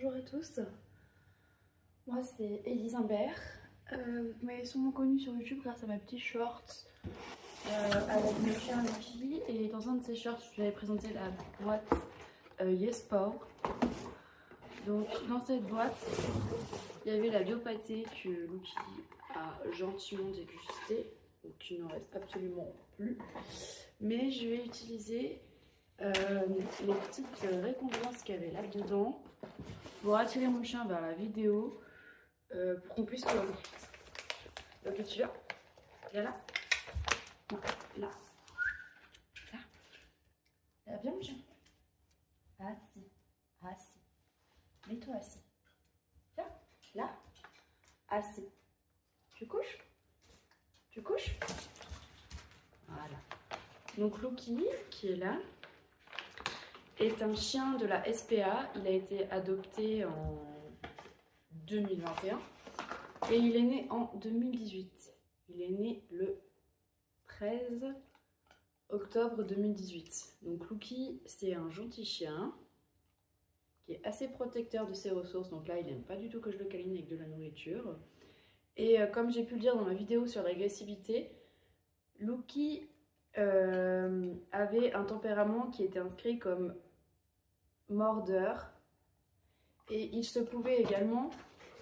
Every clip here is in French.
Bonjour à tous, moi c'est Élise Imbert. Vous m'avez sûrement connue sur YouTube grâce à ma petite short avec mon chien Lucky. Et dans un de ces shorts, je vous avais présenté la boîte YesPow. Donc dans cette boîte, il y avait la biopâtée que Lucky a gentiment dégustée, donc il n'en reste absolument plus. Mais je vais utiliser les petites récompenses qu'il y avait là-dedans pour attirer mon chien vers la vidéo pour qu'on puisse tourner. Donc tu viens, viens là, non, là, là, là, viens mon chien, assis, assis, mets-toi assis, viens, là, assis, tu couches, voilà. Donc Lucky qui est là est un chien de la SPA. Il a été adopté en 2021 et il est né en 2018. Il est né le 13 octobre 2018. Donc Lucky, c'est un gentil chien qui est assez protecteur de ses ressources. Donc là, il n'aime pas du tout que je le câline avec de la nourriture. Et comme j'ai pu le dire dans ma vidéo sur l'agressivité, Lucky avait un tempérament qui était inscrit comme mordeur, et il se pouvait également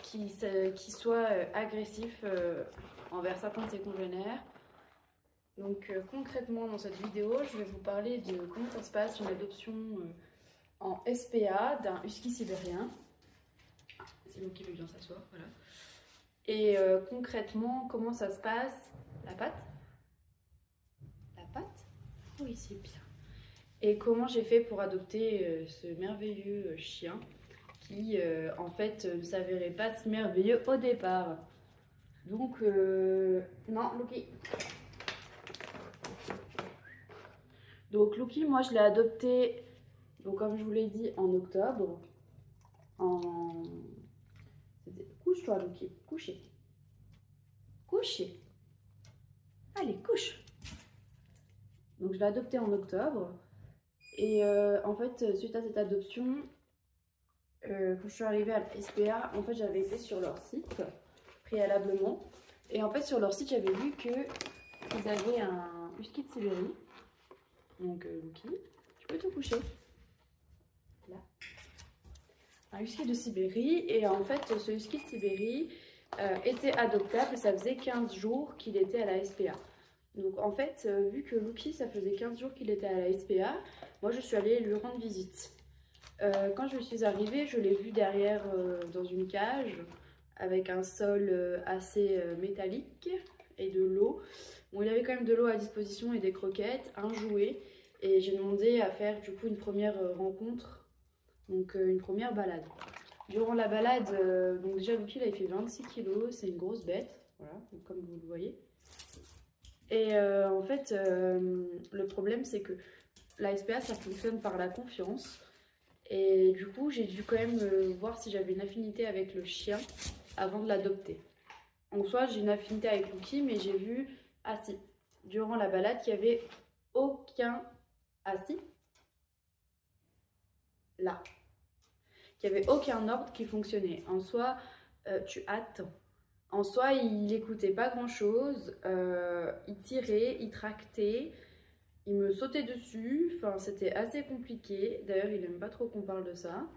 qu'il soit agressif envers certains de ses congénères. Donc concrètement dans cette vidéo, je vais vous parler de comment ça se passe une adoption en SPA d'un husky sibérien. C'est lui qui veut bien s'asseoir, voilà. Et concrètement comment ça se passe. La patte, oui c'est bien. Et comment j'ai fait pour adopter ce merveilleux chien qui en fait ne s'avérait pas si merveilleux au départ. Donc non, Lucky. Donc Lucky, moi je l'ai adopté, donc comme je vous l'ai dit, en octobre. Couche-toi Lucky, coucher. Coucher. Allez, couche. Donc je l'ai adopté en octobre. Et en fait, suite à cette adoption, quand je suis arrivée à la SPA, en fait, j'avais été sur leur site préalablement. Et en fait, sur leur site, j'avais vu qu'ils avaient un husky de Sibérie. Donc, Lucky, tu peux te coucher. Là. Un husky de Sibérie. Et en fait, ce husky de Sibérie était adoptable. Ça faisait 15 jours qu'il était à la SPA. Donc en fait, vu que Lucky, ça faisait 15 jours qu'il était à la SPA, moi je suis allée lui rendre visite. Quand je suis arrivée, je l'ai vu derrière dans une cage avec un sol assez métallique et de l'eau. Bon, il avait quand même de l'eau à disposition et des croquettes, un jouet. Et j'ai demandé à faire du coup une première rencontre, donc une première balade. Durant la balade, donc déjà Lucky il avait fait 26 kg, c'est une grosse bête, voilà, donc comme vous le voyez. Et en fait, le problème, c'est que la SPA, ça fonctionne par la confiance. Et du coup, j'ai dû quand même voir si j'avais une affinité avec le chien avant de l'adopter. En soi, j'ai une affinité avec Lucky, mais j'ai vu, assis, durant la balade, qu'il n'y avait aucun assis. Là. Qu'il n'y avait aucun ordre qui fonctionnait. En soi, tu attends. En soi, il n'écoutait pas grand-chose, il tirait, il tractait, il me sautait dessus, enfin c'était assez compliqué. D'ailleurs, il n'aime pas trop qu'on parle de ça.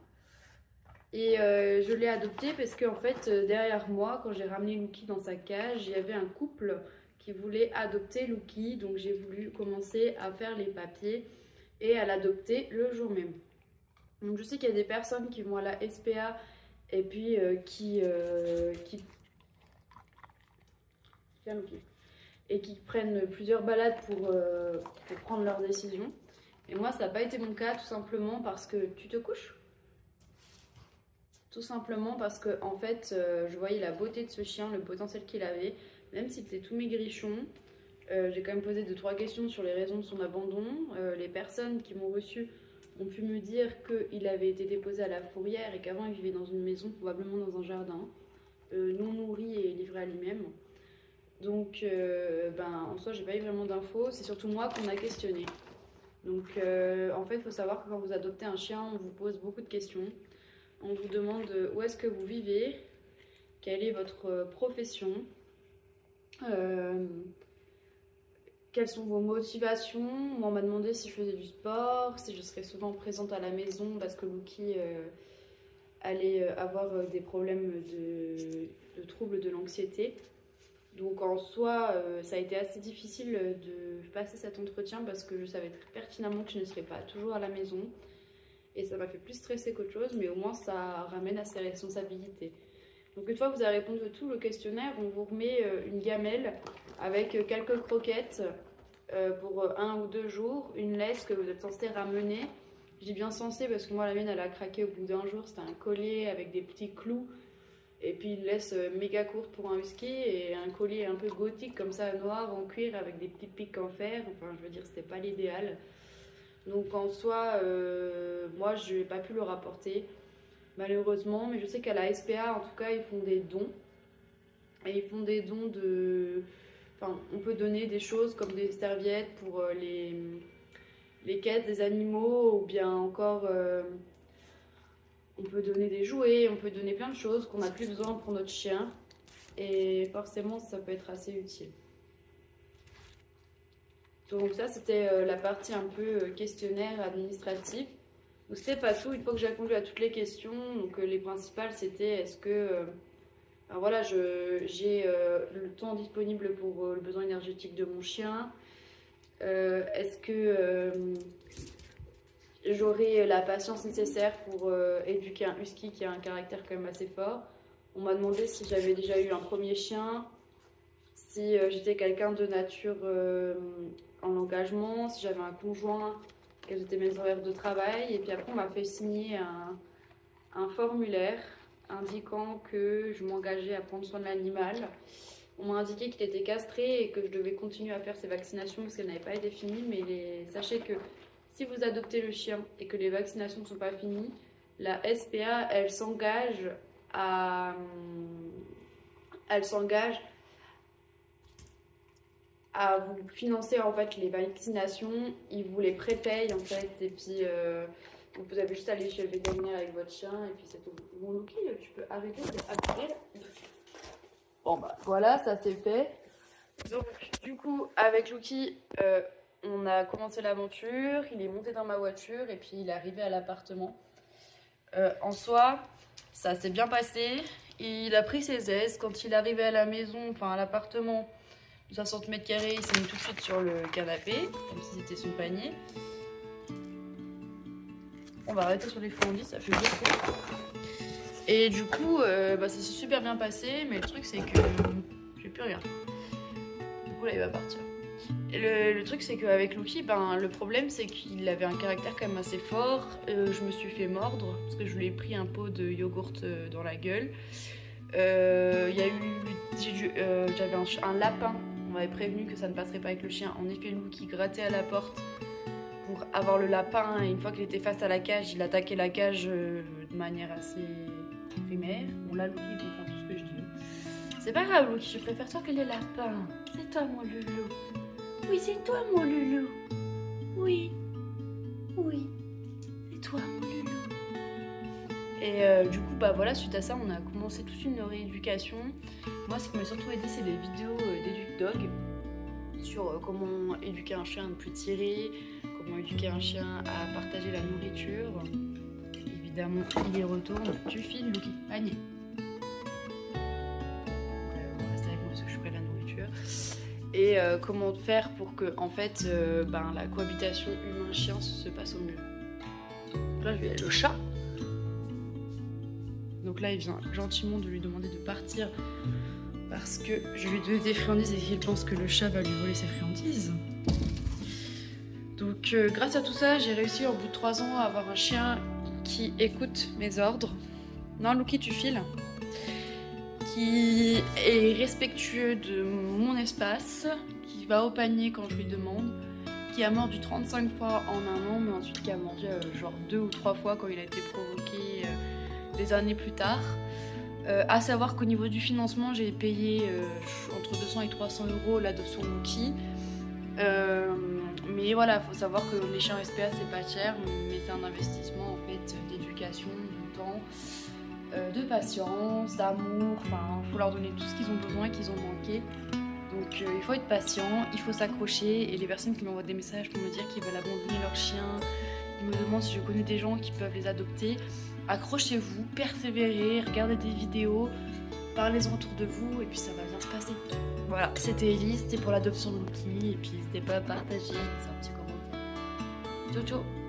Et je l'ai adopté parce qu'en fait, derrière moi, quand j'ai ramené Lucky dans sa cage, il y avait un couple qui voulait adopter Lucky. Donc j'ai voulu commencer à faire les papiers et à l'adopter le jour même. Donc je sais qu'il y a des personnes qui vont à la SPA et puis et qui prennent plusieurs balades pour prendre leur décision. Et moi, ça n'a pas été mon cas, tout simplement parce que tu te couches. Tout simplement parce que, en fait, je voyais la beauté de ce chien, le potentiel qu'il avait, même s'il était tout maigrichon. J'ai quand même posé 2-3 questions sur les raisons de son abandon. Les personnes qui m'ont reçu ont pu me dire qu'il avait été déposé à la fourrière et qu'avant il vivait dans une maison, probablement dans un jardin, non nourri et livré à lui-même. Donc, en soi, j'ai pas eu vraiment d'infos. C'est surtout moi qu'on a questionné. Donc, en fait, il faut savoir que quand vous adoptez un chien, on vous pose beaucoup de questions. On vous demande où est-ce que vous vivez, quelle est votre profession, quelles sont vos motivations. Moi, on m'a demandé si je faisais du sport, si je serais souvent présente à la maison parce que Lucky allait avoir des problèmes de troubles de l'anxiété. Donc en soi, ça a été assez difficile de passer cet entretien parce que je savais très pertinemment que je ne serais pas toujours à la maison. Et ça m'a fait plus stresser qu'autre chose, mais au moins ça ramène à ses responsabilités. Donc une fois que vous avez répondu à tout le questionnaire, on vous remet une gamelle avec quelques croquettes pour 1 ou 2 jours, une laisse que vous êtes censé ramener. Je dis bien censé parce que moi la mienne elle a craqué au bout d'1 jour, c'était un collier avec des petits clous. Et puis une laisse méga courte pour un husky et un collier un peu gothique comme ça, noir en cuir avec des petits pics en fer. Enfin, je veux dire, c'était pas l'idéal. Donc en soi, moi je n'ai pas pu le rapporter malheureusement. Mais je sais qu'à la SPA, en tout cas, ils font des dons. Et ils font des dons de... Enfin, on peut donner des choses comme des serviettes pour les caisses des animaux ou bien encore... on peut donner des jouets, on peut donner plein de choses qu'on n'a plus besoin pour notre chien. Et forcément, ça peut être assez utile. Donc ça, c'était la partie un peu questionnaire administratif. Donc c'était pas tout, une fois que j'ai répondu à toutes les questions. Donc les principales, c'était est-ce que... alors voilà, j'ai le temps disponible pour le besoin énergétique de mon chien. Est-ce que... j'aurai la patience nécessaire pour éduquer un husky qui a un caractère quand même assez fort. On m'a demandé si j'avais déjà eu un premier chien, si j'étais quelqu'un de nature en engagement, si j'avais un conjoint, quels étaient mes horaires de travail. Et puis après, on m'a fait signer un formulaire indiquant que je m'engageais à prendre soin de l'animal. On m'a indiqué qu'il était castré et que je devais continuer à faire ses vaccinations parce qu'elles n'avaient pas été finies. Mais sachez que si vous adoptez le chien et que les vaccinations ne sont pas finies, la SPA, elle s'engage à vous financer en fait les vaccinations. Ils vous les prépayent en fait et puis vous avez juste à aller chez le vétérinaire avec votre chien et puis c'est tout. Bon Lucky, tu peux arrêter d'appuyer là. Bon bah voilà, ça c'est fait. Donc du coup avec Lucky, on a commencé l'aventure, il est monté dans ma voiture et puis il est arrivé à l'appartement. En soi, ça s'est bien passé. Il a pris ses aises. Quand il est arrivé à la maison, enfin à l'appartement de 60 mètres carrés, il s'est mis tout de suite sur le canapé, comme si c'était son panier. On va arrêter sur les friandises, ça fait beaucoup. Et du coup, ça s'est super bien passé, mais le truc c'est que j'ai plus rien. Du coup là il va partir. Le truc c'est qu'avec Lucky, le problème c'est qu'il avait un caractère quand même assez fort. Je me suis fait mordre parce que je lui ai pris un pot de yogourt dans la gueule. J'avais un lapin, on m'avait prévenu que ça ne passerait pas avec le chien. En effet, Lucky grattait à la porte pour avoir le lapin et une fois qu'il était face à la cage, il attaquait la cage de manière assez primaire. Bon là Lucky il comprend tout ce que je dis. C'est pas grave Lucky, je préfère toi que les lapins. C'est toi mon loulou. Oui, c'est toi mon loulou. Oui. Oui. C'est toi mon loulou. Et du coup, voilà, suite à ça, on a commencé toute une rééducation. Moi, ce qui m'a surtout aidé, c'est les vidéos d'EducDog sur comment éduquer un chien à ne plus tirer, comment éduquer un chien à partager la nourriture. Évidemment, il y retourne. Tu files, Lucky. Panier. On reste avec moi parce que je ferai la nourriture. Et comment faire pour que en fait la cohabitation humain-chien se passe au mieux. Donc là je vais aller le chat. Donc là il vient gentiment de lui demander de partir parce que je lui ai donné des friandises et qu'il pense que le chat va lui voler ses friandises. Donc grâce à tout ça j'ai réussi au bout de 3 ans à avoir un chien qui écoute mes ordres. Non Lucky tu files. Qui est respectueux de mon espace, qui va au panier quand je lui demande, qui a mordu 35 fois en 1 an, mais ensuite qui a mordu genre 2 ou 3 fois quand il a été provoqué des années plus tard. À savoir qu'au niveau du financement, j'ai payé entre 200 et 300 € l'adoption Lucky. Mais voilà, faut savoir que les chiens SPA c'est pas cher, mais c'est un investissement en fait d'éducation, de temps, de patience, d'amour. Enfin, faut leur donner tout ce qu'ils ont besoin et qu'ils ont manqué. Donc il faut être patient, il faut s'accrocher. Et les personnes qui m'envoient des messages pour me dire qu'ils veulent abandonner leur chien, ils me demandent si je connais des gens qui peuvent les adopter. Accrochez-vous, persévérez, regardez des vidéos, parlez-en autour de vous et puis ça va bien se passer. Voilà, c'était Ellie, c'était pour l'adoption de Lucky et puis n'hésitez pas à partager, laisser un petit commentaire. Ciao ciao.